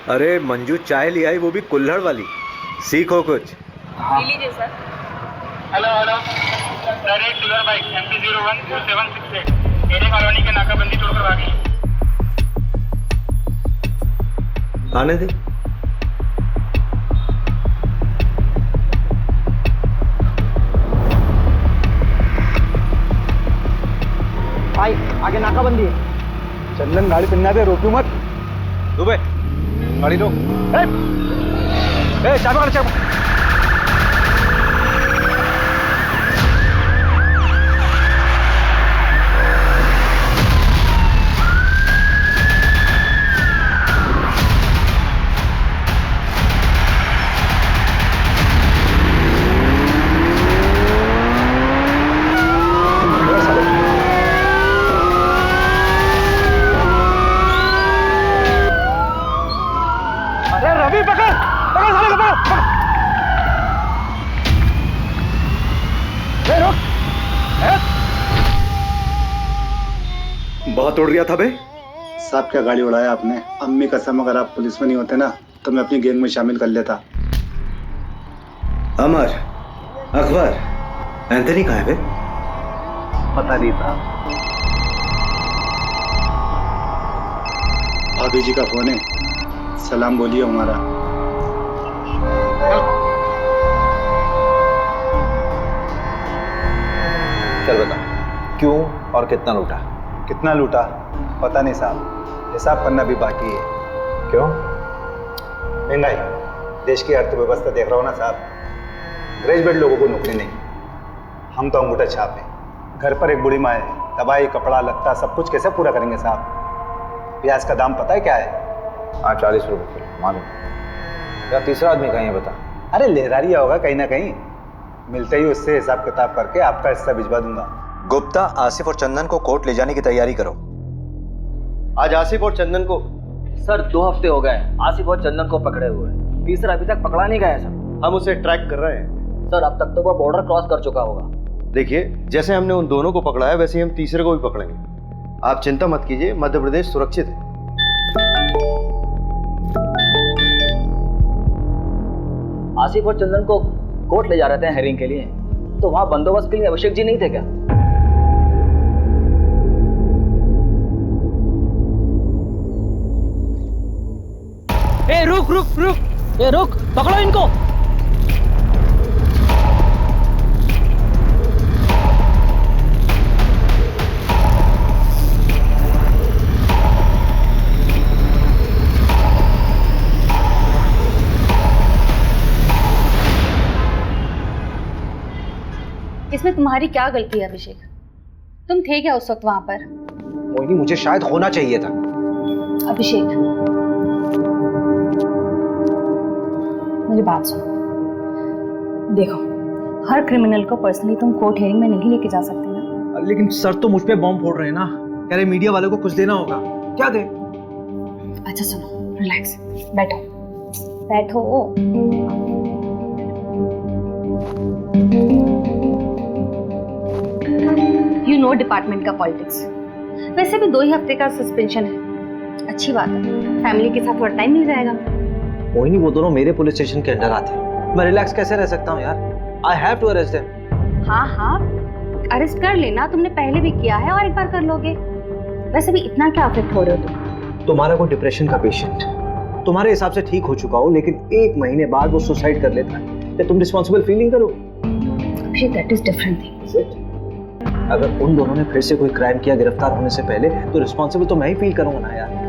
अरे मंजू चाय ले आई, वो भी कुल्हड़ वाली। सीखो कुछ। हाँ। लीजिए सर। हेलो हेलो सर, एक सिल्वर बाइक MP014768 मेरे कॉलोनी के नाकाबंदी तोड़कर भागी। आने दे। भाई आगे नाकाबंदी है। चंदन गाड़ी पिन्ना दे, रोकू मत। दुबे गाड़ी रोक। चाबी काट, चाबी। बहुत उड़ रहा था बे। साहब क्या गाड़ी उड़ाया आपने। अम्मी कसम, अगर आप पुलिस में नहीं होते ना तो मैं अपनी गैंग में शामिल कर लेता। अमर, अकबर, एंथनी कहाँ है बे? पता नहीं था। भाभी जी का फोन है, सलाम बोलिए हमारा। चल बता, क्यों और कितना लूटा? कितना लूटा पता नहीं साहब, हिसाब करना भी बाकी है। क्यों? महंगाई, देश की अर्थव्यवस्था देख रहा हो ना साहब। ग्रेजुएट लोगों को नौकरी नहीं, हम तो अंगूठा छाप हैं। घर पर एक बूढ़ी माँ है, दवाई कपड़ा लत्ता सब कुछ कैसे पूरा करेंगे साहब। प्याज का दाम पता है क्या है? हाँ 40 रुपये किलो, मालूम। या तीसरा आदमी कहीं है बता। अरे लहरारिया होगा कहीं ना कहीं, मिलते ही उससे हिसाब किताब करके आपका हिस्सा भिजवा दूंगा। गुप्ता, आसिफ और चंदन को कोर्ट ले जाने की तैयारी करो। आज आसिफ और चंदन को सर 2 हफ्ते हो गए आसिफ और चंदन को पकड़े हुए। तीसरा अभी तक पकड़ा नहीं गया सर। हम उसे ट्रैक कर रहे हैं। सर अब तक तो वह बॉर्डर क्रॉस कर चुका होगा। देखिए, जैसे हमने उन दोनों को पकड़ा है वैसे ही हम तीसरे को भी पकड़ेंगे। आप चिंता मत कीजिए, मध्य प्रदेश सुरक्षित है। आसिफ और चंदन को कोर्ट ले जा रहे थे हेयरिंग के लिए, तो वहां बंदोबस्त के लिए अभिषेक जी नहीं थे क्या? ए रुक रुक रुक, ए रुक, पकड़ो इनको। इसमें तुम्हारी क्या गलती है अभिषेक? तुम थे क्या उस वक्त वहां पर? मोहिनी, मुझे शायद होना चाहिए था। अभिषेक मेरी बात सुनो। देखो, हर क्रिमिनल को पर्सनली तुम कोर्ट हियरिंग में नहीं लेके जा सकते ना। लेकिन सर तो मुझ पे बॉम्ब फोड़ रहे हैं ना, कह रहे मीडिया वालों को कुछ देना होगा। क्या दे? अच्छा सुनो, रिलैक्स, बैठो बैठो। यू नो डिपार्टमेंट का पॉलिटिक्स। वैसे भी 2 ही हफ्ते का सस्पेंशन है, अच्छी बात है। फैमिली के साथ थोड़ा टाइम मिल जाएगा। मोहिनी, वो दोनों मेरे पुलिस स्टेशन के अंडर आते हैं, मैं रिलैक्स कैसे रह सकता हूँ यार? I have to arrest them. हाँ हाँ, अरेस्ट कर लेना, तुमने पहले भी किया है और एक बार कर लोगे। वैसे भी इतना क्या अफेक्ट हो रहे हो तुम? तुम्हारा कोई डिप्रेशन का पेशेंट तुम्हारे हिसाब से ठीक हो चुका हो, लेकिन 1 महीने बाद वो सुसाइड कर लेता है, तो तुम रिस्पॉन्सिबल फील नहीं करो? That is different thing. अगर उन दोनों ने फिर से कोई क्राइम किया गिरफ्तार होने से पहले, तो रिस्पॉन्सिबल तो मैं ही फील करूंगा ना यार।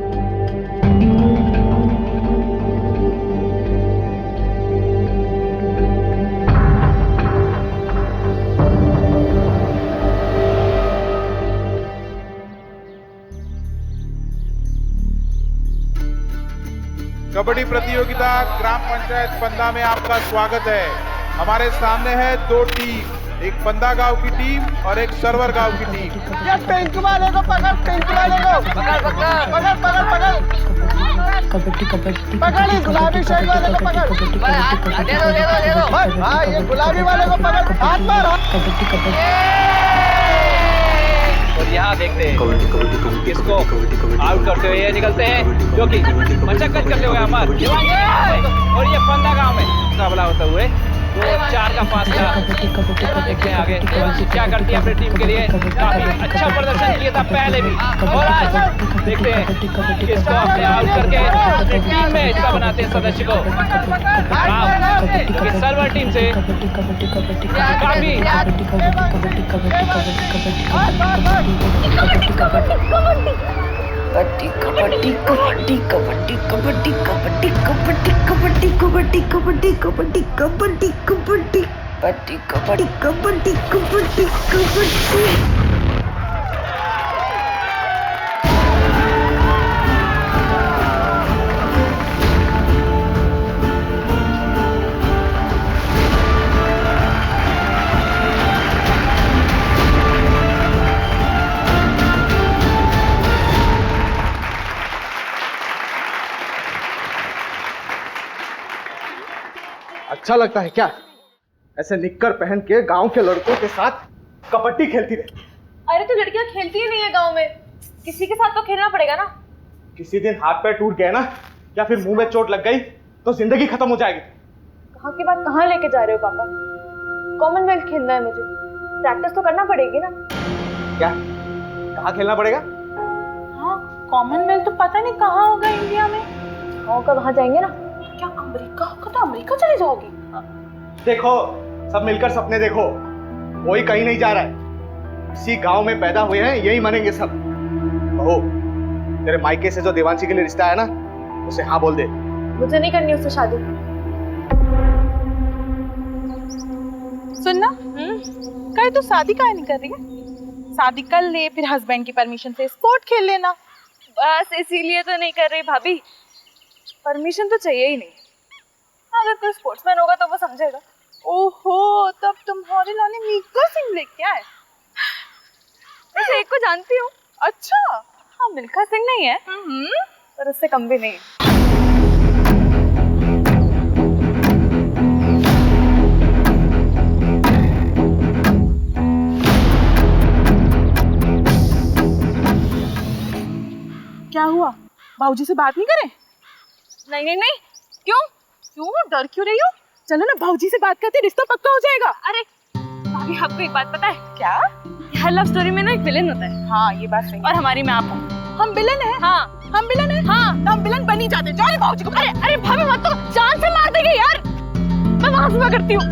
कबड्डी प्रतियोगिता ग्राम पंचायत पंदा में आपका स्वागत है। हमारे सामने है 2 टीम, एक पंदा गांव की टीम और एक सरवर गांव की टीम। ये पिंक वाले को पकड़, पिंक वाले को पकड़ पकड़ पकड़ पकड़ पकड़ कबड्डी कबड्डी पकड़, इस गुलाबी शर्ट वाले को पकड़। दे दो। हाँ, ये गुलाबी वाले को पकड़, हाथ मार। कबड्डी कबड्डी। और यहाँ देखते हैं किसको आउट करते हुए ये निकलते हैं, जो कि मशक्कत करते हुए अमर और ये फंदा गांव में मुकाबला होते हुए 2-4 का फासला। देखते हैं आगे क्या करती है अपनी टीम के लिए। काफी अच्छा प्रदर्शन किया था पहले भी, और आज देखते हैं किसको अपने आउट करके अपनी टीम में हिस्सा बनाते हैं सदस्य को। क्योंकि सर्वर टीम से काफी कबड्डी कबड्डी कबड्डी कबड्डी कबड्डी कबड्डी कबड्डी कबड्डी कबड्डी कबड्डी कबड्डी कबड्डी कबड्डी कबड्डी कबड्डी कबड्डी कबड्डी। अच्छा लगता है क्या ऐसे निक्कर पहन के गांव के लड़कों के साथ कबड्डी खेलती रहे? अरे तो लड़कियां खेलती ही नहीं है गांव में, किसी के साथ तो खेलना पड़ेगा ना। किसी दिन हाथ पैर टूट गए ना या फिर मुंह में चोट लग गई तो जिंदगी खत्म हो जाएगी। कहाँ की बात कहाँ लेके जा रहे हो पापा? कॉमनवेल्थ खेलना है मुझे, प्रैक्टिस तो करना पड़ेगी ना। क्या कहाँ खेलना पड़ेगा? हाँ कॉमनवेल्थ तो पता नहीं कहाँ होगा इंडिया में। होगा वहाँ जाएंगे ना। क्या अमेरिका होगा तो अमेरिका चले जाओगी? देखो सब मिलकर सपने देखो, कोई कहीं नहीं जा रहा है, इसी गांव में पैदा हुए हैं, यही मनेंगे सब। बहू तेरे मायके से जो देवांशी के लिए रिश्ता है ना उसे हाँ बोल दे। मुझे नहीं करनी उससे शादी। सुनना कहीं तो शादी काहे नहीं कर रही है? शादी कर ले, फिर हस्बैंड की परमिशन से स्पोर्ट खेल लेना। बस इसीलिए तो नहीं कर रही भाभी, परमिशन तो चाहिए ही नहीं। अगर कोई स्पोर्ट्समैन होगा तो वो समझेगा। ओहो तब तुम्हारे लाने मिल्खा सिंह लेके आए। वैसे एक को जानती हूँ। अच्छा हाँ मिल्खा सिंह नहीं है पर उससे कम भी नहीं है। क्या हुआ, बाबूजी से बात नहीं करें? नहीं नहीं नहीं। क्यों क्यों डर क्यों रही हो? चलो ना भाऊजी से बात करते, रिश्ता पक्का हो जाएगा। अरे भाभी आपको एक बात पता है क्या? हर लव स्टोरी में ना एक विलेन होता है। हाँ ये बात सही। और हमारी में आप हो। हम विलेन हैं? हाँ हम विलेन हैं? हाँ तो हम विलेन बन ही जाते। जाओ भाऊजी को। अरे अरे भाभी मत तो जान से मार देंगे यार। मैं वहां सुबह करती हूँ।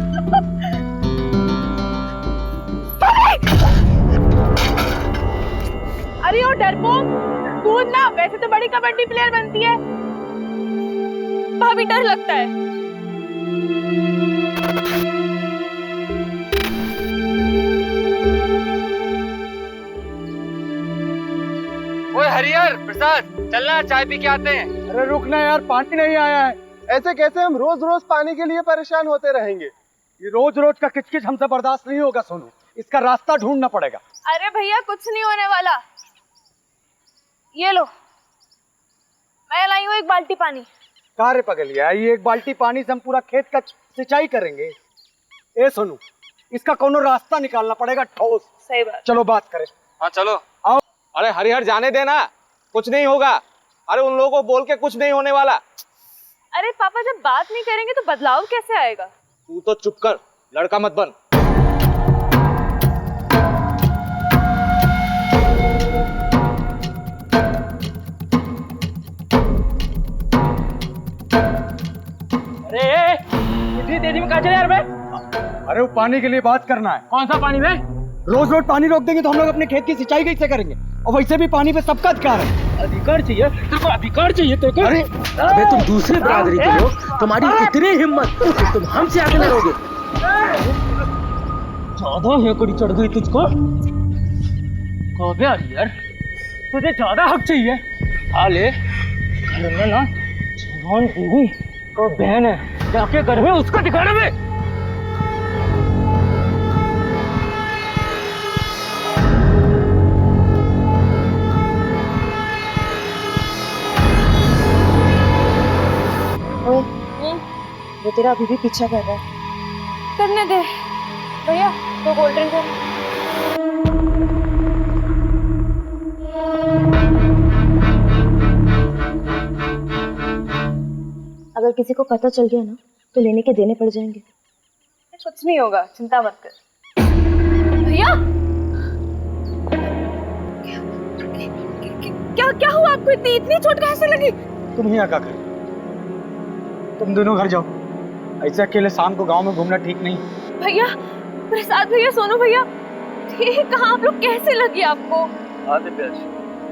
अरे ओ डरपोक कूद ना, वैसे तो बड़ी कबड्डी प्लेयर बनती है। भाभी डर लगता है। ओए हरिहर प्रसाद चलना चाय पी के आते हैं। अरे रुकना यार, पानी नहीं आया है। ऐसे कैसे हम रोज रोज पानी के लिए परेशान होते रहेंगे? ये रोज रोज का किचकिच हमसे बर्दाश्त नहीं होगा सोनू, इसका रास्ता ढूंढना पड़ेगा। अरे भैया कुछ नहीं होने वाला, ये लो मैं लाई हूँ एक बाल्टी पानी। कारे पगलिया, ये एक बाल्टी पानी से हम पूरा खेत का सिंचाई करेंगे? ए सोनू इसका कोनो रास्ता निकालना पड़ेगा ठोस। सही बात। चलो बात करें। हाँ चलो। आओ। अरे हरिहर जाने देना, कुछ नहीं होगा। अरे उन लोगों को बोल के कुछ नहीं होने वाला। अरे पापा जब बात नहीं करेंगे तो बदलाव कैसे आएगा? तू तो चुप कर, लड़का मत बन। इतनी तेजी में कहाँ चले यार? अरे वो पानी के लिए बात करना है। कौन सा पानी में? रोज रोज पानी रोक देंगे तो हम लोग अपने खेत की सिंचाई कैसे करेंगे? और वैसे भी पानी पे सबका अधिकार है। अधिकार चाहिए तेरे को, अधिकार चाहिए तेरे को। अरे अबे तुम दूसरी बरादरी के लोग, तुम्हारी इतनी हिम्मत कि तुम हमसे आगे लड़ोगे? ज्यादा हेकड़ी चढ़ गई तुझको। कबे हरिहर तुझे ज्यादा हक चाहिए। आ ले, घर में ना जवान बीवी को बहन है, जाके घर में उसको दिखाना में। वो तेरा अभी भी पीछा कर रहा है। करने दे भैया, तो कोल्ड ड्रिंक अगर किसी को पता चल गया ना तो लेने के देने पड़ जाएंगे। कुछ नहीं होगा, चिंता मत कर। भैया क्या क्या हुआ आपको? इतनी चोट कहाँ से लगी? तुम ही आका कर, तुम दोनों घर जाओ। ऐसे अकेले शाम को गांव में घूमना ठीक नहीं। भैया, प्रसाद भैया, सोनू भैया, ये कहाँ आप लोग? कैसे लगी आपको? आदित्य,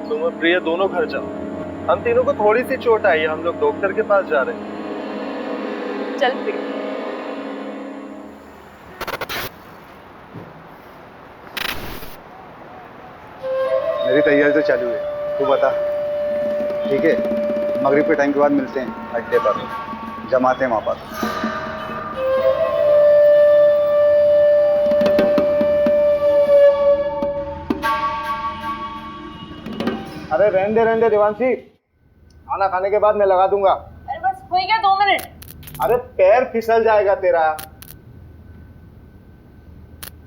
तुम और प्रिया दोनों घर जाओ। हम तीनों को थोड़ी सी चोट आई है, हम लोग डॉक्टर के पास जा रहे हैं। चल प्रिया। मेरी तैयारी तो चालू है, तू बता। ठीक है, मगरिब के टाइम के बाद मिलते हैं अड्डे पर, जमाते हैं वहाँ पर। अरे रहने दे देवांशी, खाना खाने के बाद मैं लगा दूंगा। अरे बस हो गया 2 मिनट। अरे पैर फिसल जाएगा तेरा।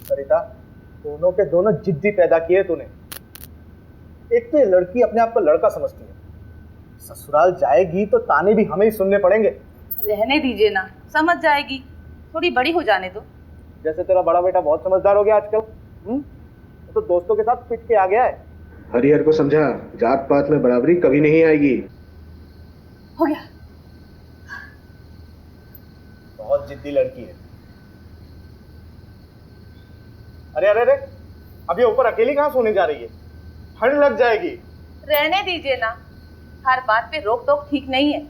सरिता, दोनों के दोनों जिद्दी पैदा किए तूने। एक तो ये लड़की अपने आप को लड़का समझती है, ससुराल जाएगी तो ताने भी हमें ही सुनने पड़ेंगे। रहने दीजिए ना, समझ जाएगी, थोड़ी बड़ी हो जाने दो। जैसे तेरा बड़ा बेटा बहुत समझदार हो गया आजकल, तो दोस्तों के साथ पिट के आ गया है। हरिहर को समझा, जात पात में बराबरी कभी नहीं आएगी। हो गया। बहुत जिद्दी लड़की है। अरे अरे अरे, अब ये ऊपर अकेली कहाँ सोने जा रही है? ठंड लग जाएगी। रहने दीजिए ना, हर बात पे रोक टोक ठीक नहीं है।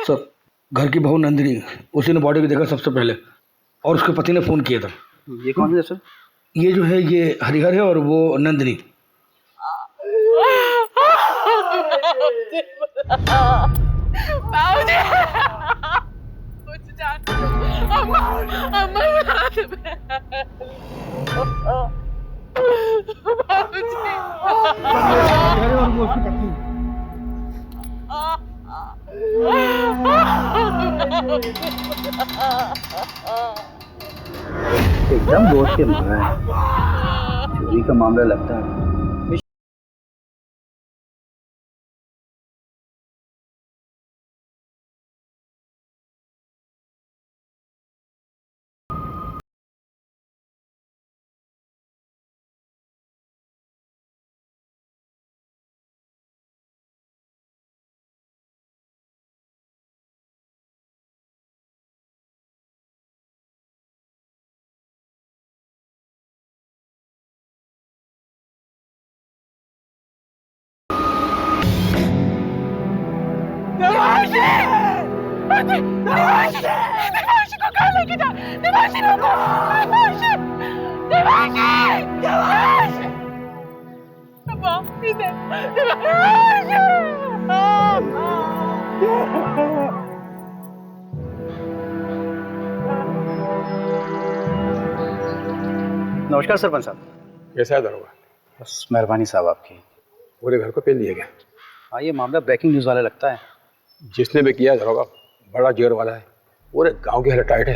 सर, घर की बहू नंदिनी, उसी ने बॉडी को देखा सबसे पहले और उसके पति ने फोन किया था। ये कौन है सर? ये जो है ये हरिहर है और वो नंदिनी। एकदम दोस्त के मारा है, चोरी का मामला लगता है। देवांशी को कहाँ लेके जा? देवांशी रुको! देवांशी! देवांशी! देवांशी! इधर! देवांशी! नमस्कार सरपंच साहब। कैसा है दरोगा? बस मेहरबानी साहब आपकी। पूरे घर को पेल दिया गया। हाँ, ये मामला ब्रेकिंग न्यूज़ वाला लगता है। जिसने भी किया दरोगा बड़ा जिगर वाला है, पूरे गांव की हालत टाइट है।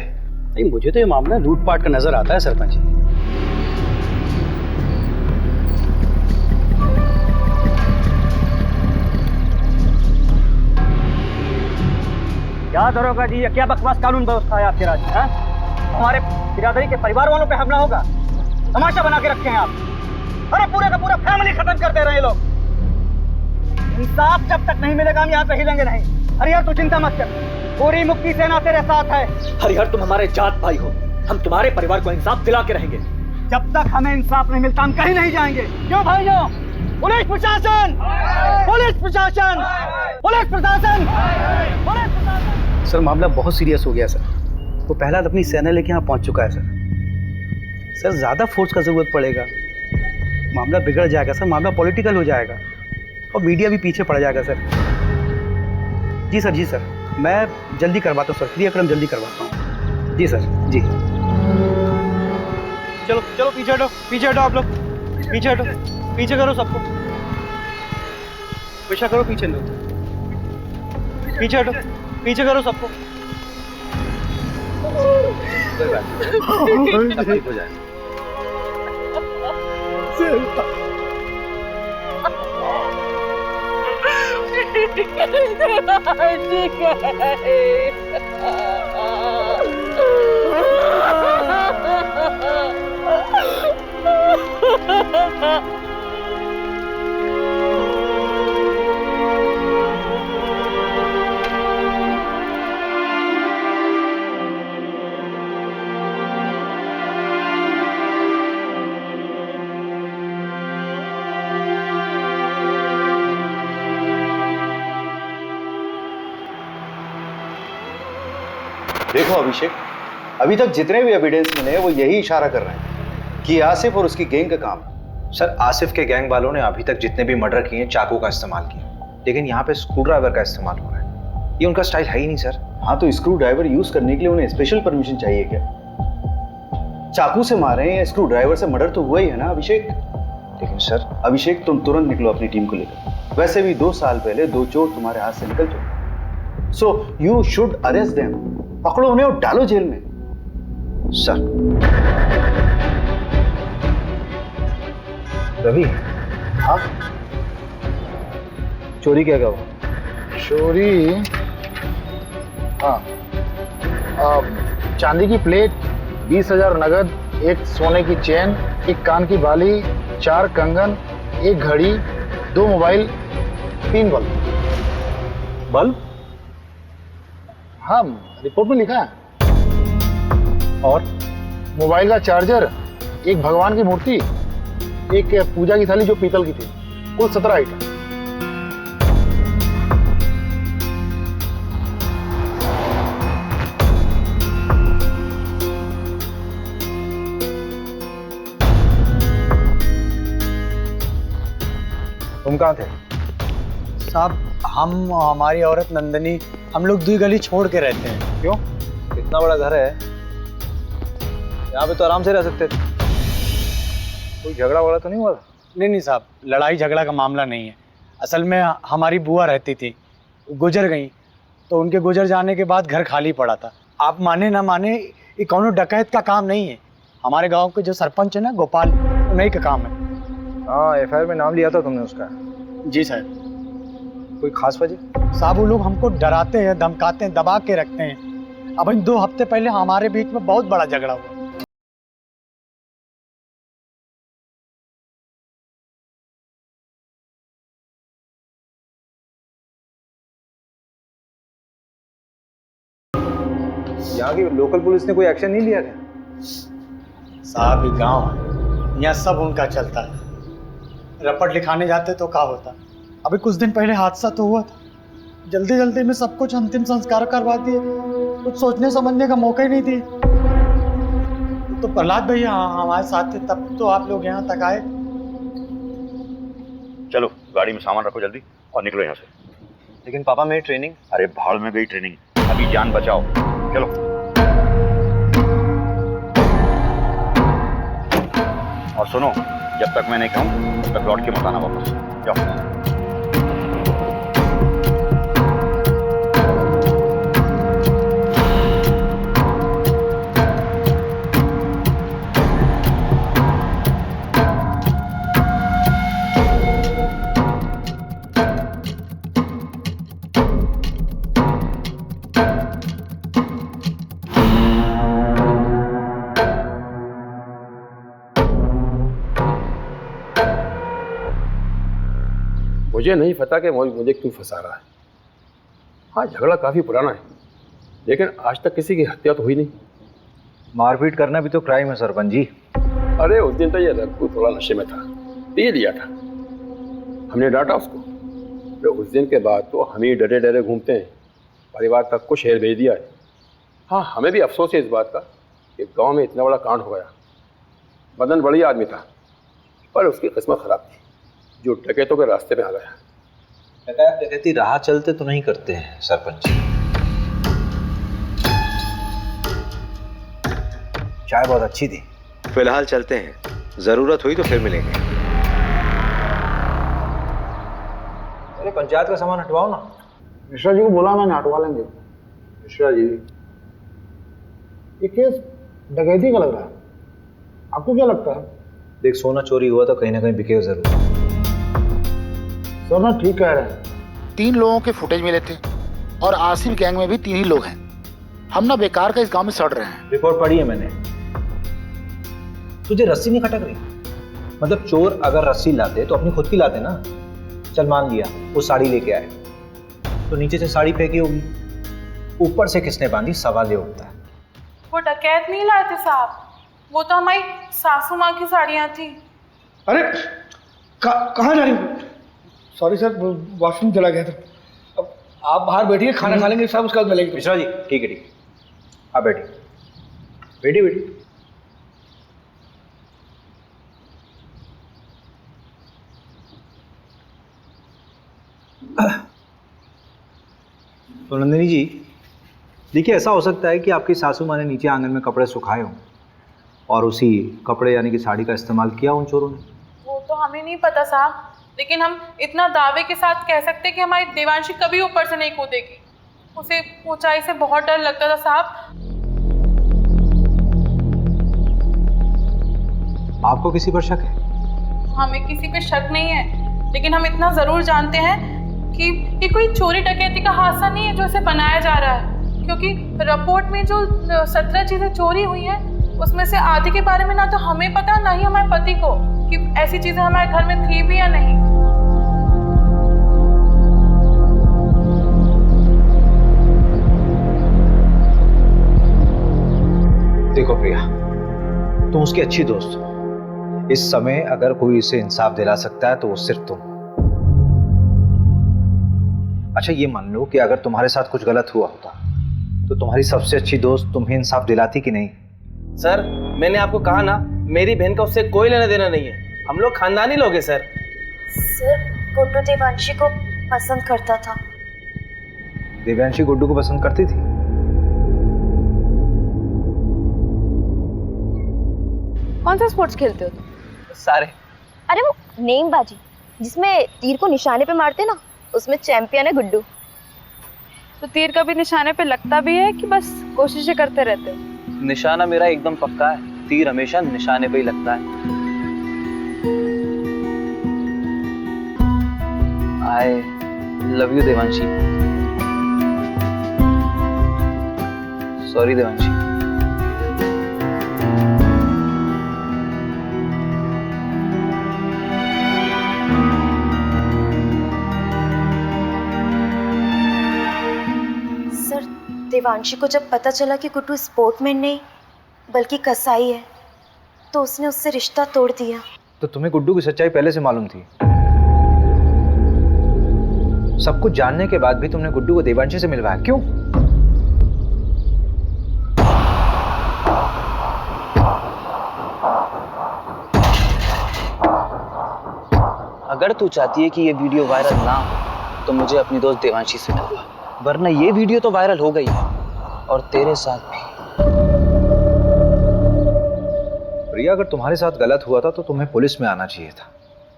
नहीं, मुझे तो ये मामला लूटपाट का नजर आता है सरपंच जी। क्या दरोगा जी, ये क्या बकवास कानून व्यवस्था है आपके राज्य में? हमारे बिरादरी के परिवार वालों पे हमला होगा, तमाशा बना के रखे हैं आप। अरे पूरे का पूरा फैमिली खत्म कर दे रहे हैं लोग। इंसाफ जब तक नहीं मिलेगा हम यहाँ से हिलेंगे नहीं। हरिहर तू चिंता मत कर, पूरी मुक्ति सेना तेरे साथ है। हरिहर तुम हमारे जात भाई हो, हम तुम्हारे परिवार को इंसाफ दिला के रहेंगे। जब तक हमें इंसाफ नहीं मिलता हम कहीं नहीं जाएंगे। क्यों भाइयों? पुलिस प्रशासन! पुलिस प्रशासन! पुलिस प्रशासन! पुलिस प्रशासन! सर मामला बहुत सीरियस हो गया सर। वो पहला अपनी सेना लेके यहाँ पहुँच चुका है सर। सर ज़्यादा फोर्स का ज़रूरत पड़ेगा, मामला बिगड़ जाएगा सर, मामला पॉलिटिकल हो जाएगा और मीडिया भी पीछे पड़ जाएगा सर। जी सर, जी सर, मैं जल्दी करवाता हूँ सर, क्रियाक्रम जल्दी करवाता हूँ। जी सर, जी। चलो चलो पीछे हटो, पीछे हटो आप लोग, पीछे हटो, पीछे करो सबको, पीछे करो, पीछे लो, पीछे हटो, पीछे करो सबको। कोई बात नहीं, सब ठीक हो जाएगा। देखो अभिषेक, अभी तक जितने भी एविडेंस मिले हैं वो यही इशारा कर रहे हैं कि आसिफ और उसकी गैंग का काम है। सर आसिफ के गैंग वालों ने अभी तक जितने भी मर्डर किए हैं चाकू का इस्तेमाल किया, लेकिन यहाँ पे स्क्रू ड्राइवर का इस्तेमाल हो रहा है। ये उनका स्टाइल है ही नहीं सर। हाँ तो स्क्रू ड्राइवर यूज करने के लिए उन्हें स्पेशल परमिशन चाहिए क्या? चाकू से मारे या स्क्रू ड्राइवर से मर्डर तो हुआ ही है ना अभिषेक। लेकिन सर अभिषेक तुम तुरंत निकलो अपनी टीम को लेकर। वैसे भी 2 साल पहले 2 चोर तुम्हारे हाथ से निकल चुके, so you should arrest them. पकड़ो उन्हें और डालो जेल में। सर रवि, हाँ चोरी क्या हुआ? चोरी, हाँ, चांदी की प्लेट, 20,000 नगद, एक सोने की चेन, एक कान की बाली, 4 कंगन, एक घड़ी, 2 मोबाइल, 3 बल्ब। बल्ब? हाँ, रिपोर्ट में लिखा है। और मोबाइल का चार्जर, एक भगवान की मूर्ति, एक पूजा की थाली जो पीतल की थी, कुल 17 आइटम। तुम कहाँ थे? साहब हम, हमारी औरत नंदनी, हम लोग 2 गली छोड़ के रहते हैं। क्यों? इतना बड़ा घर है, यहाँ पे तो आराम से रह सकते थे। कोई झगड़ा वगड़ा तो नहीं हुआ? नहीं साहब, लड़ाई झगड़ा का मामला नहीं है। असल में हमारी बुआ रहती थी, गुजर गई, तो उनके गुजर जाने के बाद घर खाली पड़ा था। आप माने ना माने, ये कौनो डकैत का काम नहीं है। हमारे गांव के जो सरपंच है ना गोपाल, उन्हीं का काम है। हाँ, एफआईआर में नाम लिया था तुमने उसका। जी साहब। कोई खास वजह? साहब वो लोग हमको डराते हैं, धमकाते हैं, दबा के रखते हैं। अब इन 2 हफ्ते पहले हमारे बीच में बहुत बड़ा झगड़ा हुआ। यहाँ की लोकल पुलिस ने कोई एक्शन नहीं लिया क्या? साहब ये गांव है, यहाँ सब उनका चलता है। रपट लिखाने जाते तो क्या होता। अभी कुछ दिन पहले हादसा तो हुआ था, जल्दी जल्दी में सब कुछ अंतिम संस्कार करवा दिए, कुछ सोचने समझने का मौका ही नहीं दी। तो प्रहलाद भैया हमारे साथ थे, तब तो आप लोग यहाँ तक आए। चलो गाड़ी में सामान रखो जल्दी और निकलो यहाँ से। लेकिन पापा मेरी ट्रेनिंग। अरे भाड़ में गई ट्रेनिंग, अभी जान बचाओ। चलो और सुनो, जब तक मैं नहीं कहूँ तब तक लौट के मत आना वापस। जाओ। मुझे नहीं पता कि मुझे क्यों फंसा रहा है। हाँ, झगड़ा काफ़ी पुराना है, लेकिन आज तक किसी की हत्या तो हुई नहीं। मारपीट करना भी तो क्राइम है सरपंच जी। अरे उस दिन तो ये रघु थोड़ा नशे में था, पी लिया था, हमने डांटा उसको। तो उस दिन के बाद तो हम ही डरे डरे घूमते हैं, परिवार तक को शहर भेज दिया है। हाँ, हमें भी अफसोस है इस बात का कि गांव में इतना बड़ा कांड हो गया। मदन बढ़िया आदमी था, पर उसकी किस्मत खराब थी, जो डकैतों के रास्ते में आ गया। डकैती राह चलते तो नहीं करते हैं सरपंच। चाय बहुत अच्छी थी। फिलहाल चलते हैं, जरूरत हुई तो फिर मिलेंगे। अरे पंचायत का सामान हटवाओ ना। मिश्रा जी को बोला मैंने, हटवा लेंगे। मिश्रा जी, ये केस डकैती का लग रहा है, आपको क्या लगता है? देख, सोना चोरी हुआ तो कहीं ना कहीं बिकेगा जरूर। सर ना ठीक कह रहे हैं। 3 लोगों के फुटेज मिले थे और आसिफ गैंग में भी 3 ही लोग हैं। हम ना बेकार का इस गांव में सड़ रहे हैं। रिपोर्ट पढ़ी है मैंने। तुझे रस्सी नहीं खटक रही? मतलब चोर अगर रस्सी लाते तो अपनी खुद की लाते ना। चल मान लिया वो साड़ी लेके आए, तो नीचे से साड़ी फेंकी होगी, ऊपर से किसने बांधी, सवाल ये उठता है। वो डकैत नहीं लाए थे साहब, वो तो हमारी सासू माँ की साड़ियाँ थी। अरे कहाँ जा रही हो? सॉरी सर, वॉशरूम चला गया था। अब आप बाहर बैठिए, खाना खा लेंगे साहब, उसके बाद मिलेंगे। मिश्रा जी ठीक है, ठीक है, आप बैठिए। बैठिए बैठिए। तो नंदिनी जी देखिए, ऐसा हो सकता है कि आपकी सासू माँ ने नीचे आंगन में कपड़े सुखाए हों और उसी कपड़े यानी कि साड़ी का इस्तेमाल किया उन चोरों ने। वो तो हमें नहीं पता साहब, लेकिन हम इतना दावे के साथ कह सकते कि हमारी देवांशी कभी ऊपर से नहीं कूदेगी। उसे ऊंचाई से बहुत डर लगता था साहब। आपको किसी पर शक है? हमें किसी पे शक नहीं है, लेकिन हम इतना जरूर जानते हैं कि ये कोई चोरी डकैती का हादसा नहीं है जो इसे बनाया जा रहा है, क्योंकि रिपोर्ट में जो 17 चीजें चोरी हुई हैं उसमें से आधी के बारे में ना तो हमें पता, ना ही हमारे पति को कि ऐसी चीजें हमारे घर में थी भी या नहीं। देखो प्रिया, तुम उसकी अच्छी दोस्त हो। इस समय अगर कोई इसे इंसाफ दिला सकता है तो वो सिर्फ तुम। अच्छा ये मान लो कि अगर तुम्हारे साथ कुछ गलत हुआ होता तो तुम्हारी सबसे अच्छी दोस्त तुम्हें इंसाफ दिलाती कि नहीं? सर मैंने आपको कहा ना, मेरी बहन का उससे कोई लेना देना नहीं है, हम लोग खानदानी लोग हैं सर। सर गुड्डू देवांशी को पसंद करता था। देवांशी गुड्डू को पसंद करती थी? कौन सा स्पोर्ट्स खेलते हो तुम? सारे। अरे वो नेमबाजी जिसमें तीर को निशाने पे मारते ना, उसमें चैंपियन है गुड्डू। तो तीर कभी निशाने पे लगता भी है कि बस कोशिशें करते रहते हो? निशाना मेरा एकदम पक्का है, तीर हमेशा निशाने पे ही लगता है। I love you Devanshi. Sorry Devanshi. Devanshi को जब पता चला कि गुड्डू स्पोर्टमैन नहीं बल्कि कसाई है तो उसने उससे रिश्ता तोड़ दिया। तो तुम्हें गुड्डू की सच्चाई पहले से मालूम थी? सब कुछ जानने के बाद भी तुमने गुड्डू को देवांशी से मिलवाया, क्यों? अगर तू चाहती है कि ये वीडियो वायरल ना हो तो मुझे अपनी दोस्त देवांशी से मिलवा, वरना ये वीडियो तो वायरल हो गई है और तेरे साथ भी। प्रिया, अगर तुम्हारे साथ गलत हुआ था तो तुम्हें पुलिस में आना चाहिए था।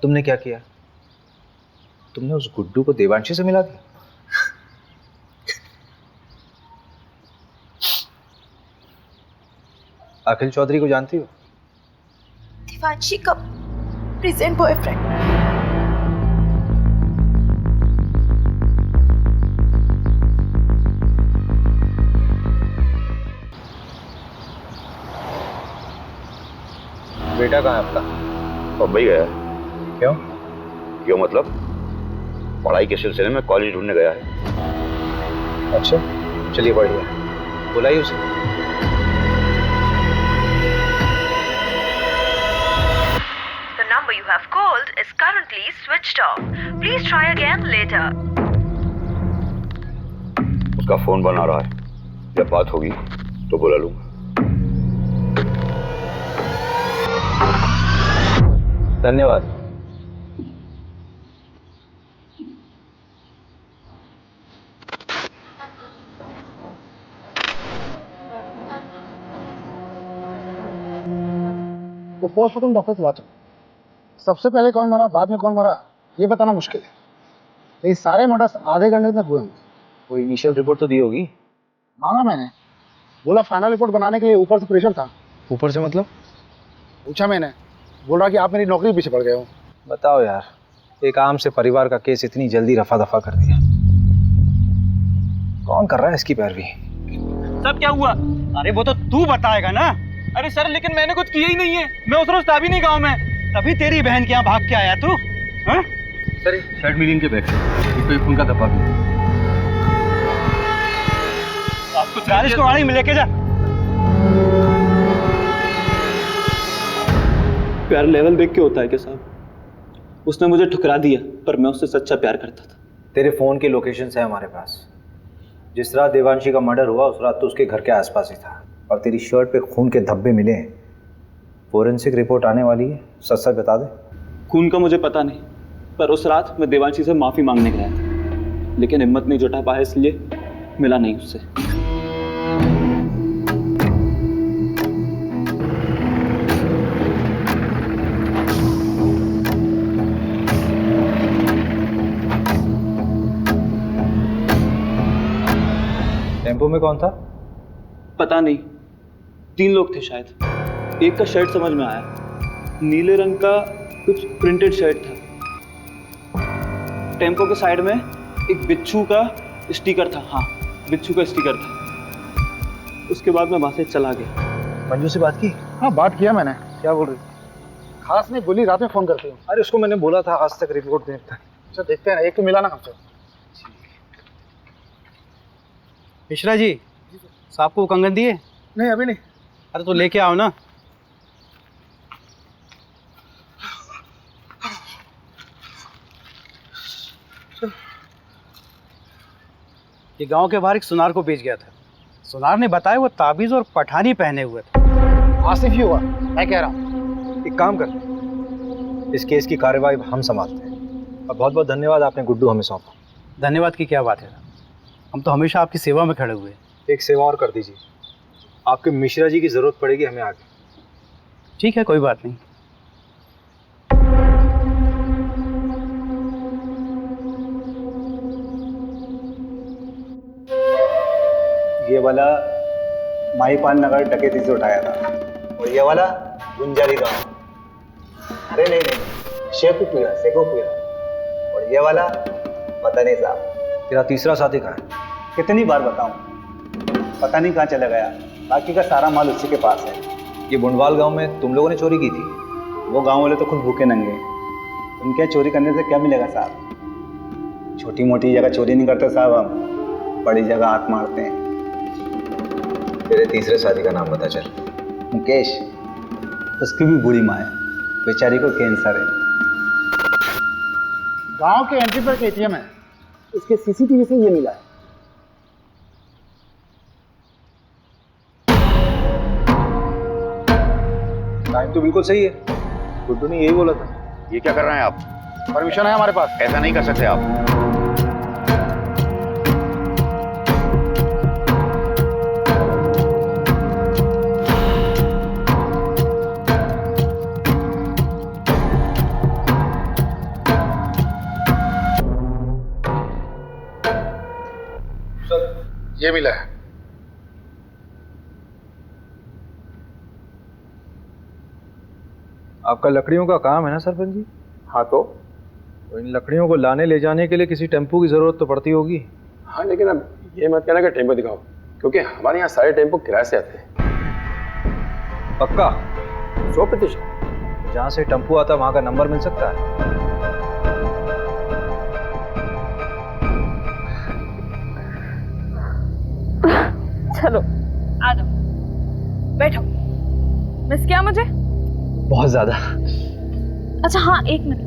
तुमने क्या किया? तुमने उस गुड्डू को देवांशी से मिला दिया। अखिल चौधरी को जानती हो? देवांशी का प्रेजेंट बॉयफ्रेंड। बेटा कहाँ है आपका? बम्बई गया है। क्यों? क्यों मतलब? पढ़ाई के सिलसिले में कॉलेज ढूंढने गया है। अच्छा, चलिए बढ़िया, बुलाइए उसे। The number you have called is currently switched off. Please try again later. उसका फोन बना रहा है, जब बात होगी तो बुला लूंगा। धन्यवाद। तो पोस्टमार्टम डॉक्टर से बात हो। सबसे पहले कौन मरा, बाद में कौन मरा, ये बताना मुश्किल है। तो ये सारे मर्डर्स आधे घंटे तक हुए होंगे। कोई इनिशियल रिपोर्ट तो दी होगी? मांगा मैंने, बोला फाइनल रिपोर्ट बनाने के लिए ऊपर से प्रेशर था। ऊपर से मतलब? पूछा मैंने, बोल रहा कि आप मेरी नौकरी पीछे पड़ गए हो। बताओ यार, एक आम से परिवार का केस इतनी जल्दी रफा दफा कर दिया। कौन कर रहा है इसकी पैरवी? सब क्या हुआ? अरे वो तो तू बताएगा ना। अरे सर, लेकिन मैंने कुछ किया ही नहीं है। मैं उस रोज था भी नहीं गाँव में, तभी तेरी बहन के यहाँ भाग के आया तू। हाँ? सर, 60 मिलियन के बैग से इसको खून का धब्बा भी। आप कुछ राजेश को वाणी में लेके जा। प्यार लेवल देख के होता है क्या साहब? उसने मुझे ठुकरा दिया, पर मैं उससे सच्चा प्यार करता था। तेरे फोन के लोकेशंस है हमारे पास। जिस रात देवांशी का मर्डर हुआ उस रात तो उसके घर के आसपास ही था, और तेरी शर्ट पे खून के धब्बे मिले हैं। फोरेंसिक रिपोर्ट आने वाली है, सच सच बता दे। खून का मुझे पता नहीं, पर उस रात मैं देवांशी से माफी मांगने गया था, लेकिन हिम्मत नहीं जुटा पाया, इसलिए मिला नहीं उससे। टेम्पो में कौन था? पता नहीं, 3 लोग थे शायद। एक का शर्ट समझ में आया, नीले रंग का कुछ प्रिंटेड शर्ट था। टेम्पो के साइड में एक बिच्छू का स्टिकर था। हाँ, बिच्छू का स्टिकर था। उसके बाद मैं वहां से चला गया। मंजू से बात की? हाँ, बात किया मैंने। क्या बोल रही? खास नहीं बोली, रात में फोन करती हूँ। अरे उसको मैंने बोला था आज तक रिपोर्ट देता है। अच्छा, देखते हैं, एक तो मिला ना हमसे। मिश्रा जी, साहब को कंगन दिए? नहीं, अभी नहीं। अरे तो लेके आओ ना। ये गांव के बाहर एक सुनार को बेच गया था। सुनार ने बताया वो ताबीज और पठानी पहने हुए थे। आसिफ ही हुआ, मैं कह रहा हूँ। एक काम कर, इस केस की कार्रवाई हम संभालते हैं। और बहुत बहुत धन्यवाद, आपने गुड्डू हमें सौंपा। धन्यवाद की क्या बात है, हम तो हमेशा आपकी सेवा में खड़े हुए। एक सेवा और कर दीजिए, आपके मिश्रा जी की जरूरत पड़ेगी हमें आगे। ठीक है, कोई बात नहीं। ये वाला माहीपाल नगर डकैती से उठाया था, और ये वाला गुंजारी गांव। अरे नहीं नहीं, शेखोपुरा। और ये वाला पता नहीं साहब। तेरा तीसरा साथी कहाँ है? कितनी बार बताऊं, पता नहीं कहाँ चला गया। बाकी का सारा माल उसी के पास है। ये बुंडवाल गांव में तुम लोगों ने चोरी की थी? वो गांव वाले तो खुद भूखे नंगे, उनके चोरी करने से क्या मिलेगा साहब? छोटी मोटी जगह चोरी नहीं करते साहब हम, बड़ी जगह हाथ मारते हैं। तेरे तीसरे साथी का नाम बता चल। मुकेश, उसकी भी बूढ़ी माँ है, बेचारी को कैंसर है। गांव के एंट्री पर एटीएम है, इसके सीसीटीवी से ये मिला है। टाइम तो बिल्कुल सही है, गुड्डू ने यही बोला था। ये क्या कर रहे हैं आप? परमिशन है हमारे पास। ऐसा नहीं कर सकते आप। ये मिला है। आपका लकड़ियों का काम है ना सरपंच जी? हाँ तो इन लकड़ियों को लाने ले जाने के लिए किसी टेम्पो की जरूरत तो पड़ती होगी। हाँ, लेकिन अब ये मत कहना कि टेम्पो दिखाओ, क्योंकि हमारे यहाँ सारे टेम्पो किराए से आते हैं। पक्का? 100%। जहाँ से टेम्पो आता वहाँ का नंबर मिल सकता है? चलो आ जाओ, बैठो। मिस किया मुझे? बहुत ज्यादा। अच्छा हाँ, एक मिनट,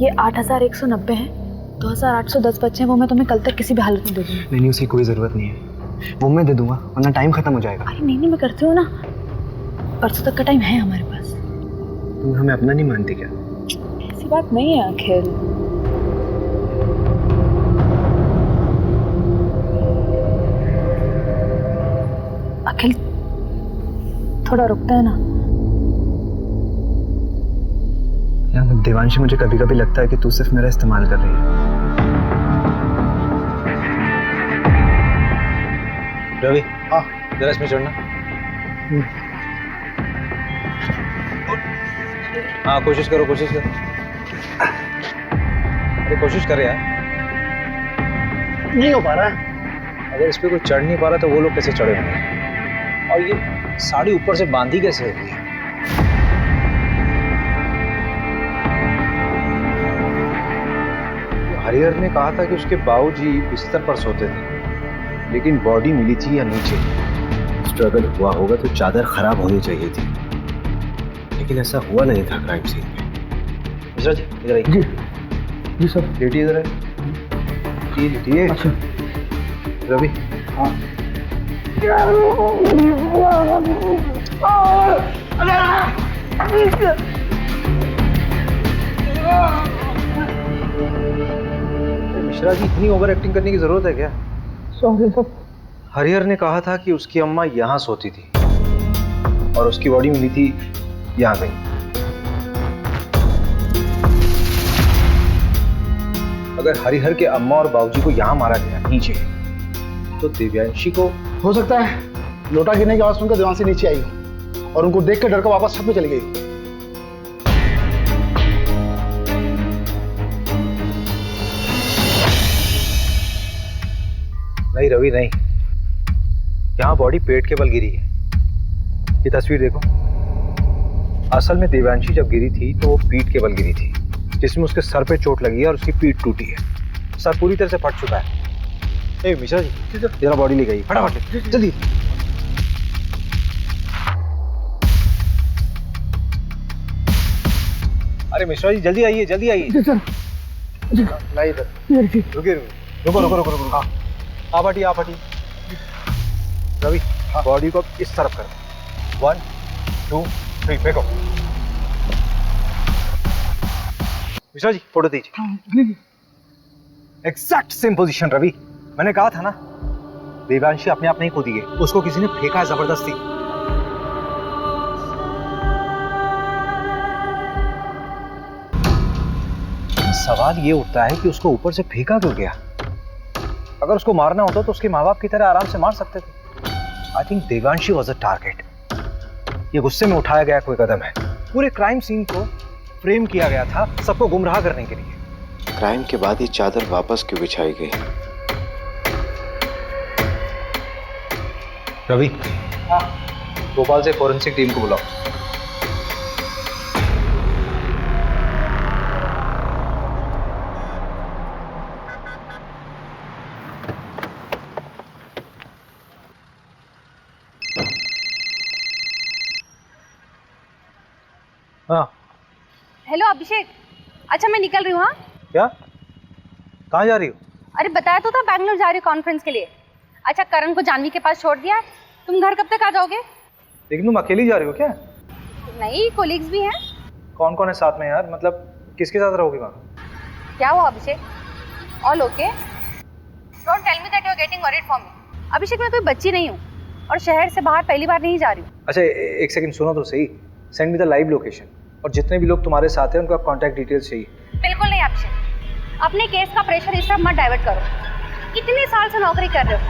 ये 8190 है, 2810 बच्चे हैं, वो मैं तुम्हें कल तक किसी भी हालत में दे दूंगी। नहीं, उसकी कोई ज़रूरत नहीं है, वो मैं दे दूंगा, वरना टाइम खत्म हो जाएगा। अरे नहीं, मैं करती हूँ ना, परसों तक का टाइम है हमारे पास। तुम हमें अपना नहीं मानती क्या? ऐसी बात नहीं है अखिल। अखिल थोड़ा रुकता है ना। यार देवांशी, मुझे कभी कभी लगता है कि तू सिर्फ मेरा इस्तेमाल कर रही है। रवि, हाँ जरा इसमें चढ़ना। हाँ कोशिश करो, कोशिश करो। अरे कोशिश कर यार। नहीं हो पा रहा है। अगर इस पे कोई चढ़ नहीं पा रहा तो वो लोग कैसे चढ़े होंगे? और ये साड़ी ऊपर से बांधी कैसे होगी? हरिहर ने कहा था कि उसके बाबूजी बिस्तर पर सोते थे, लेकिन बॉडी मिली थी या नीचे। स्ट्रगल हुआ होगा तो चादर खराब होनी चाहिए थी, लेकिन ऐसा हुआ नहीं था क्राइम सीन में। मिश्रा जी इधर आइए। जी सर। लेटिए इधर है। जी लेटिए। अच्छा रवि। हाँ मिश्रा जी, इतनी ओवर एक्टिंग करने की जरूरत है क्या? Sorry sir. हरिहर ने कहा था कि उसकी अम्मा यहाँ सोती थी और उसकी बॉडी मिली थी यहाँ कहीं। अगर हरिहर के अम्मा और बाबूजी को यहाँ मारा गया नीचे, तो दिव्यांशी को हो सकता है लोटा गिरने की आवाज सुनकर देवांशी नीचे आई हो और उनको देख कर डर कर वापस छत में चली गई हो। नहीं रवि नहीं, यहाँ बॉडी पेट के बल गिरी है। ये तस्वीर देखो, असल में देवांशी जब गिरी थी तो वो पीठ के बल गिरी थी, जिसमें उसके सर पे चोट लगी है और उसकी पीठ टूटी है। सर पूरी तरह से फट चुका है। ए मिश्रा जी जरा बॉडी ले गई, फटाफट जल्दी। अरे मिश्रा जी जल्दी आइए, जल्दी आइए। लाई इधर। रुकिए रुको रुको रुको रुको। हाँ आप हटिए, आप हटिए। रवि बॉडी को इस तरफ करो। 1 2 3 फेंको। मिश्रा जी फोटो दीजिए। Exact same position Ravi. मैंने कहा था ना, देवांशी अपने आप नहीं कूदी है, उसको किसी ने फेंका है जबरदस्ती। सवाल ये उठता है कि उसको ऊपर से फेंका क्यों गया? अगर उसको मारना होता तो उसके माँ बाप की तरह आराम से मार सकते थे। I think Devanshi was a target. ये गुस्से में उठाया गया कोई कदम है। पूरे क्राइम सीन को फ्रेम किया गया था सबको गुमराह करने के लिए। क्राइम के बाद ये चादर वापस क्यों बिछाई गई? रवि, हाँ भोपाल से फोरेंसिक टीम को बुलाओ। हाँ हेलो अभिषेक, अच्छा मैं निकल रही हूँ। हाँ क्या? कहाँ जा रही हो? अरे बताया तो था, बैंगलोर जा रही हूँ कॉन्फ्रेंस के लिए। अच्छा, करण को जानवी के पास छोड़ दिया है, तुम घर कब तक आ जाओगे? लेकिन तुम अकेली जा रही हो क्या? नहीं, कोलीग्स भी हैं। कौन कौन है साथ में यार? मतलब किसके साथ रहोगी वहाँ? क्या हुआ Abhishek? All okay? Don't tell me that you are getting worried for me. Abhishek, मैं कोई बच्ची नहीं हूँ और शहर से बाहर पहली बार नहीं जा रही हूँ। अच्छा एक सेकंड सुनो तो सही। Send me the live location और जितने भी लोग तुम्हारे साथ हैं उनका कॉन्टैक्ट डिटेल्स चाहिए। बिल्कुल नहीं अभिषेक, अपने केस का प्रेशर इस तरफ मत डाइवर्ट करो। इतने साल से नौकरी कर रहे हो,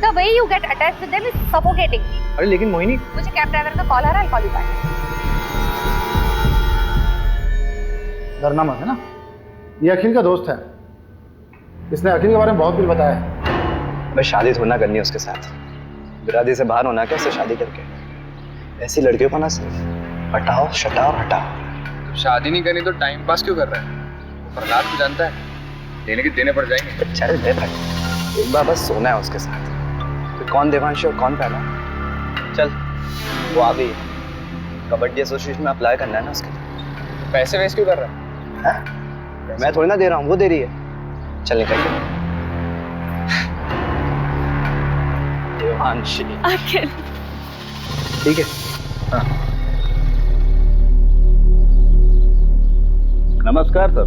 the way you get attached with them is suffocating. अरे लेकिन मोहिनी, मुझे कैब ड्राइवर का कॉल आ रहा है, आई कॉल यू बैक। डरना मत, है ना? ये अखिल का दोस्त है, इसने अखिल के बारे में बहुत कुछ बताया है। मैं शादी थोड़ा ना करनी है उसके साथ, बिरादरी से बाहर होना क्या उससे शादी करके। ऐसी लड़कियों को ना सिर्फ हटाओ शटाओ हटाओ। शादी नहीं करनी तो टाइम पास क्यों कर रहा है? प्रहलाद को जानता है, देने के देने पड़ जाएंगे। चल दे भाई, एक बार बस सोना है उसके साथ। तो कौन देवांशी और कौन पहला? चल वो आ गई, कबड्डी एसोसिएशन में अप्लाई करना है ना उसके लिए। पैसे वेस्ट क्यों कर रहा है? मैं थोड़ी ना दे रहा हूँ, वो दे रही है। चल निकल देवांशी। अखिल ठीक है। हाँ। नमस्कार सर।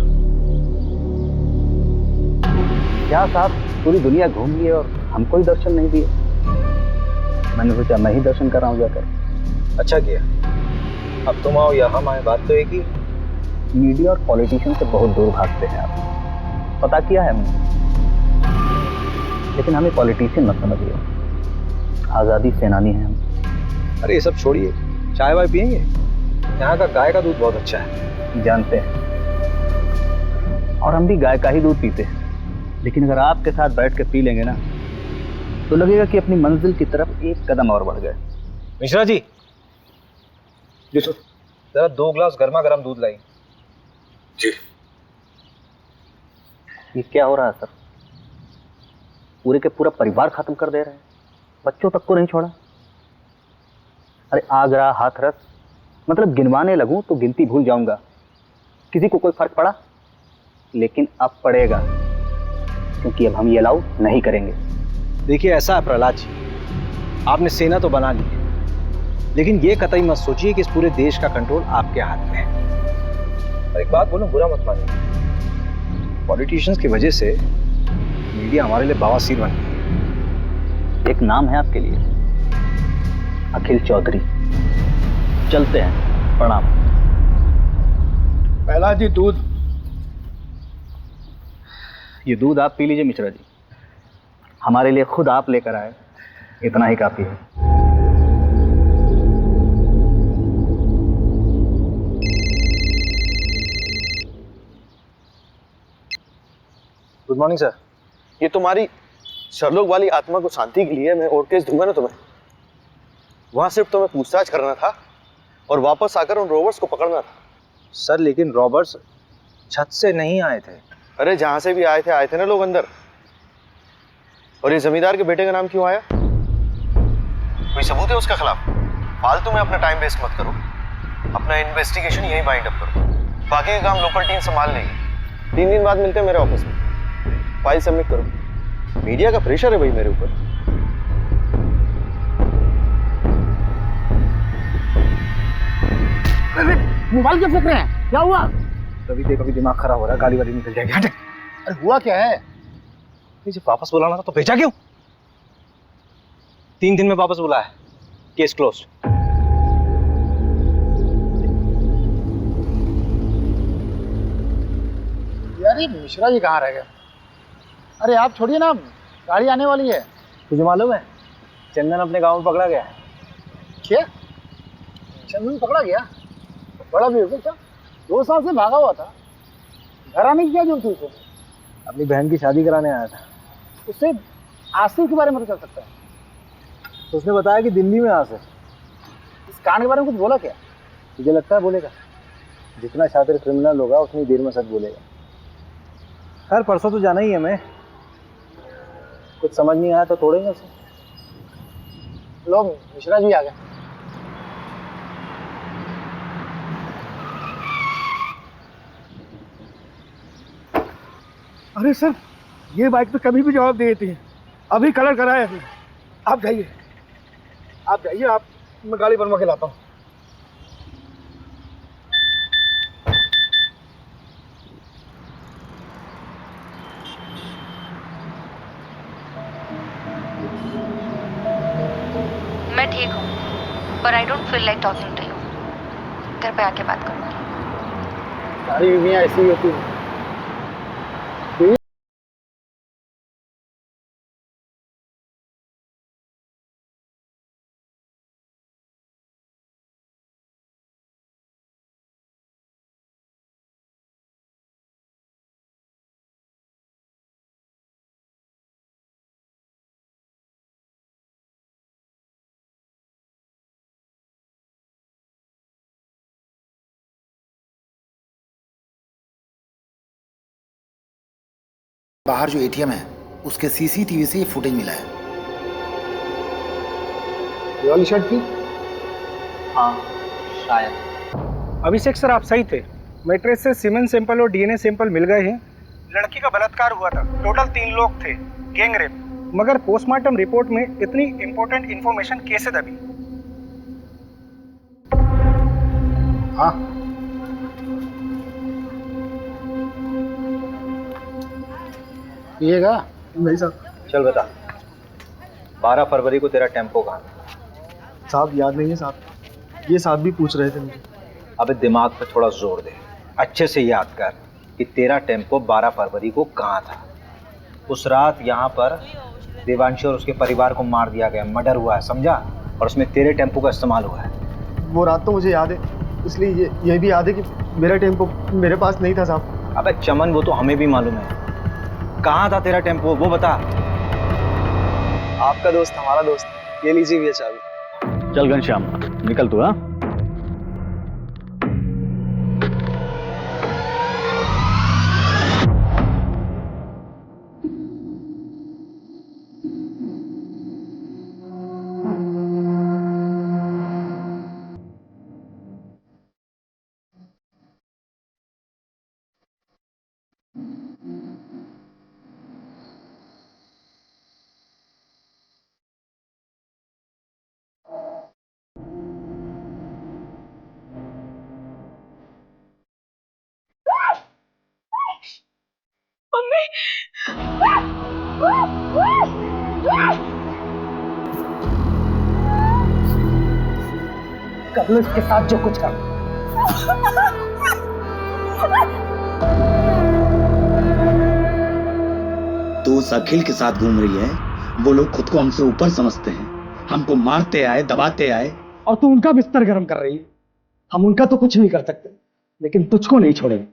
क्या साहब, पूरी दुनिया घूम लिए और हमको ही दर्शन नहीं दिए। मैंने सोचा मैं ही दर्शन कर रहा हूँ जाकर। अच्छा किया। अब तुम आओ या हम आए, बात तो एक ही। मीडिया और पॉलिटिशियन से बहुत दूर भागते हैं आप, पता किया है हमने। लेकिन हमें पॉलिटिशियन मत समझिए, आज़ादी सेनानी हैं हम। अरे ये सब छोड़िए, चाय वाय पियेंगे? यहाँ का गाय का दूध बहुत अच्छा है। जानते हैं, और हम भी गाय का ही दूध पीते हैं। लेकिन अगर आपके साथ बैठ के पी लेंगे ना, तो लगेगा कि अपनी मंजिल की तरफ एक कदम और बढ़ गए। मिश्रा जी, जी सर, जरा 2 ग्लास गर्मा गर्म दूध लाई। जी। ये क्या हो रहा है सर? पूरे के पूरा परिवार खत्म कर दे रहे हैं, बच्चों तक को नहीं छोड़ा। अरे आगरा, हाथरस, मतलब गिनवाने लगूं तो गिनती भूल जाऊंगा। किसी को कोई फर्क पड़ा? लेकिन अब पड़ेगा, क्योंकि अब हम ये अलाउ नहीं करेंगे। देखिए ऐसा है प्रहलाद जी, आपने सेना तो बना ली है, लेकिन ये कतई मत सोचिए कि इस पूरे देश का कंट्रोल आपके हाथ में है। और एक बात बोलूं, बुरा मत मानिए, पॉलिटिशियंस की वजह से मीडिया हमारे लिए बवासीर बन गई। एक नाम है आपके लिए, अखिल चौधरी। चलते हैं, प्रणाम। पहला जी दूध। ये दूध आप पी लीजिए मिश्रा जी, हमारे लिए खुद आप लेकर आए, इतना ही काफी है। Good morning sir. ये तुम्हारी शर्लोक वाली आत्मा को शांति के लिए मैं और केस दूंगा ना तुम्हें। वहां सिर्फ तुम्हें पूछताछ करना था और वापस आकर उन रोबर्ट्स को पकड़ना था। सर लेकिन रॉबर्ट्स छत से नहीं आए थे। अरे जहां से भी आए थे ना लोग अंदर। और ये जमींदार के बेटे का नाम क्यों आया? कोई सबूत है उसके खिलाफ? फालतू में अपना टाइम वेस्ट मत करो, अपना इन्वेस्टिगेशन यही बाइंड अप करो। बाकी का काम लोकल टीम संभाल लेगी। 3 दिन बाद मिलते हैं मेरे ऑफिस में, फाइल सबमिट करो। मीडिया का प्रेशर है भाई मेरे ऊपर। मोबाइल क्यों फेंक रहे हैं? क्या हुआ? कभी दिमाग खराब हो रहा है, गाली वाली निकल जाएगी। हटे। अरे हुआ क्या है? जब वापस बुलाना था तो भेजा क्यों? 3 दिन में वापस बुलाया, केस क्लोज। यार ये मिश्रा जी कहाँ रह गए? अरे आप छोड़िए ना, गाड़ी आने वाली है। तुझे मालूम है चंदन अपने गांव में पकड़ा गया है। क्या? चंदन पकड़ा गया? बड़ा बेवकूफ था, 2 साल से भागा हुआ था। घर आने की क्या जरूरत थी उसे? अपनी बहन की शादी कराने आया था। उससे आसिफ के बारे में तो चल सकता है। तो उसने बताया कि दिल्ली में आसिफ। इस कांड के बारे में कुछ बोला क्या? तुझे लगता है बोलेगा? जितना शातिर क्रिमिनल होगा उतनी देर में सच बोलेगा। खैर परसों तो जाना ही है हमें, कुछ समझ नहीं आया तो तोड़ेंगे उसे। लो मिश्रा जी आ गए। अरे सर, ये बाइक पे कभी भी जवाब दे देती है। अभी कलर कराया है। आप जाइए, आप मैं गाड़ी बनवा के लाता हूँ। मैं ठीक हूँ, पर I don't feel like talking to you. घर पे आके बात करूँगी। सारी बीवियाँ ऐसी ही होती हैं। बाहर जो एटीएम है उसके सीसीटीवी से ये फुटेज मिला है। ये वाली शर्ट की? हाँ शायद। अभिषेक सर आप सही थे, मैट्रेस से सीमेंट सैंपल और डीएनए सैंपल मिल गए हैं। लड़की का बलात्कार हुआ था, टोटल 3 लोग थे, गैंग रेप। मगर पोस्टमार्टम रिपोर्ट में इतनी इंपॉर्टेंट इंफॉर्मेशन कैसे दबी? हाँ पिएगा? नहीं साहब। चल बता, 12 फरवरी को तेरा टेम्पो कहाँ था? साहब याद नहीं है साहब, ये साहब भी पूछ रहे थे मुझे। अबे दिमाग पे थोड़ा जोर दे, अच्छे से याद कर कि तेरा टेम्पो 12 फरवरी को कहाँ था। उस रात यहाँ पर देवांशी और उसके परिवार को मार दिया गया, मर्डर हुआ है, समझा? और उसमें तेरे टेम्पो का इस्तेमाल हुआ है। वो रात तो मुझे याद है, इसलिए ये भी याद है कि मेरा टेम्पो मेरे पास नहीं था साहब। अबे चमन, वो तो हमें भी मालूम है। कहाँ था तेरा टेम्पो, वो बता। आपका दोस्त हमारा दोस्त, ये लीजिए भैया चाबी। चल घनश्याम निकल तू। हाँ कर लो इसके साथ जो कुछ कर। तो उस अखिल के साथ घूम रही है। वो लोग खुद को हमसे ऊपर समझते हैं, हमको मारते आए, दबाते आए। और तू उनका बिस्तर गर्म कर रही है। हम उनका तो कुछ नहीं कर सकते, लेकिन तुझको नहीं छोड़ेंगे।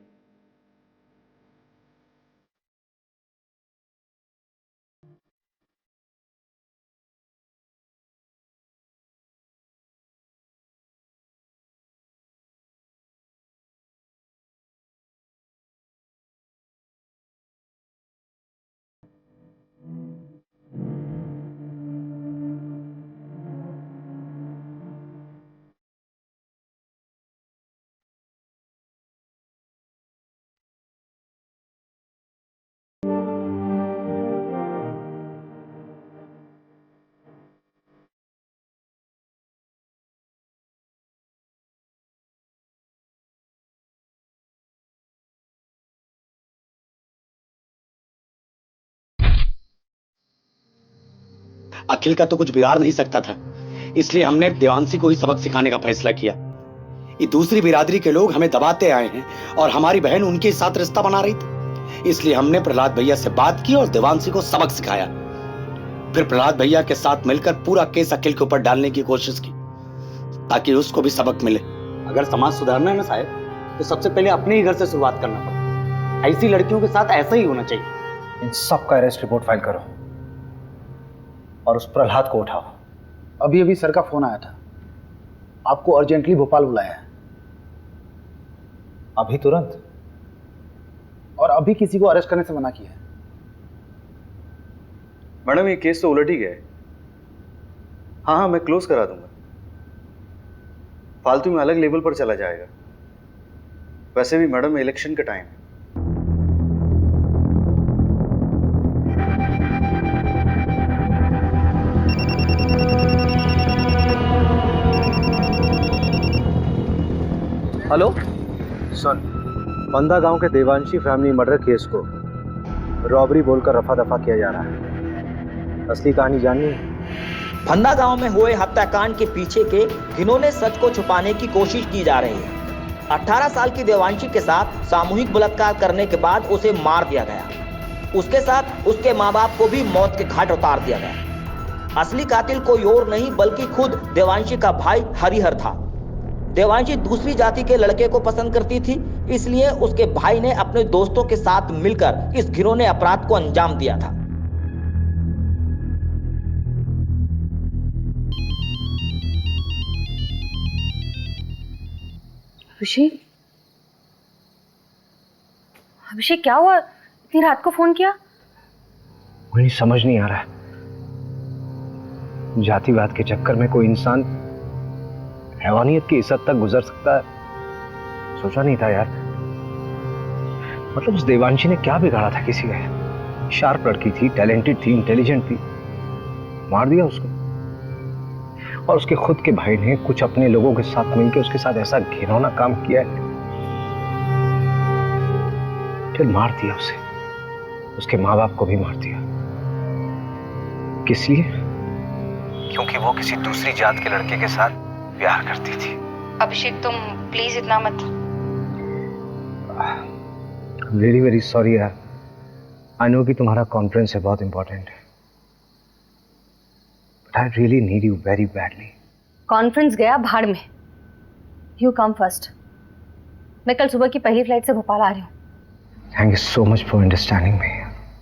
अखिल का तो कुछ बिगाड़ नहीं सकता था, इसलिए हमने देवांशी को ही सबक सिखाने का फैसला किया। ये दूसरी बिरादरी के लोग हमें दबाते आए हैं और हमारी बहन उनके साथ रिश्ता बना रही थी, इसलिए हमने प्रहलाद भैया से बात की और देवांशी को सबक सिखाया। फिर प्रहलाद भैया के साथ मिलकर पूरा केस अखिल के ऊपर डालने की कोशिश की ताकि उसको भी सबक मिले। अगर समाज सुधारना है ना साहब, तो सबसे पहले अपने ही घर से शुरुआत करना पड़ेगा। ऐसी लड़कियों के साथ ऐसा ही होना चाहिए। इन सब का अरेस्ट रिपोर्ट फाइल करो और उस प्रहलाद को उठाओ। अभी अभी सर का फोन आया था, आपको अर्जेंटली भोपाल बुलाया है। अभी तुरंत? और अभी किसी को अरेस्ट करने से मना किया है। मैडम ये केस तो उलट ही गया है। हाँ मैं क्लोज करा दूंगा, फालतू में अलग लेवल पर चला जाएगा। वैसे भी मैडम इलेक्शन का टाइम है। हेलो सुन, बंदा गांव के देवांशी फैमिली मर्डर केस को रॉबरी बोलकर रफा दफा किया जा रहा है। असली कहानी जाननी है? फंदा गांव में हुए हत्याकांड के पीछे के घिनौने सच को छुपाने की कोशिश की जा रही है। 18 साल की देवांशी के साथ सामूहिक बलात्कार करने के बाद उसे मार दिया गया। उसके साथ उसके माँ बाप को भी मौत के घाट उतार दिया गया। असली कातिल कोई और नहीं बल्कि खुद देवांशी का भाई हरिहर था। देवांशी दूसरी जाति के लड़के को पसंद करती थी, इसलिए उसके भाई ने अपने दोस्तों के साथ मिलकर इस घिनौने अपराध को अंजाम दिया था। अभिषेक, अभिषेक क्या हुआ? इतनी रात को फोन किया? मुझे समझ नहीं आ रहा है, जातिवाद के चक्कर में कोई इंसान हैवानियत की इस हद तक गुजर सकता है, सोचा नहीं था यार। मतलब उस देवांशी ने क्या बिगाड़ा था किसी का? शार्प लड़की थी, टैलेंटेड थी, इंटेलिजेंट थी, मार दिया उसको। और उसके खुद के भाई ने कुछ अपने लोगों के साथ मिलकर उसके साथ ऐसा घिनौना काम किया है, फिर मार दिया उसे, उसके माँ बाप को भी मार दिया। किस लिए? क्योंकि वो किसी दूसरी जात के लड़के के साथ प्यार करती थी। अभिषेक तुम प्लीज इतना मत। वेरी वेरी सॉरी यार, आई नो कि तुम्हारा कॉन्फ्रेंस है, बहुत इंपॉर्टेंट है, but I really need you very badly. Conference गया भाड़ में, यू कम फर्स्ट। मैं कल सुबह की पहली फ्लाइट से भोपाल आ रही हूँ। Thank you so much for understanding me.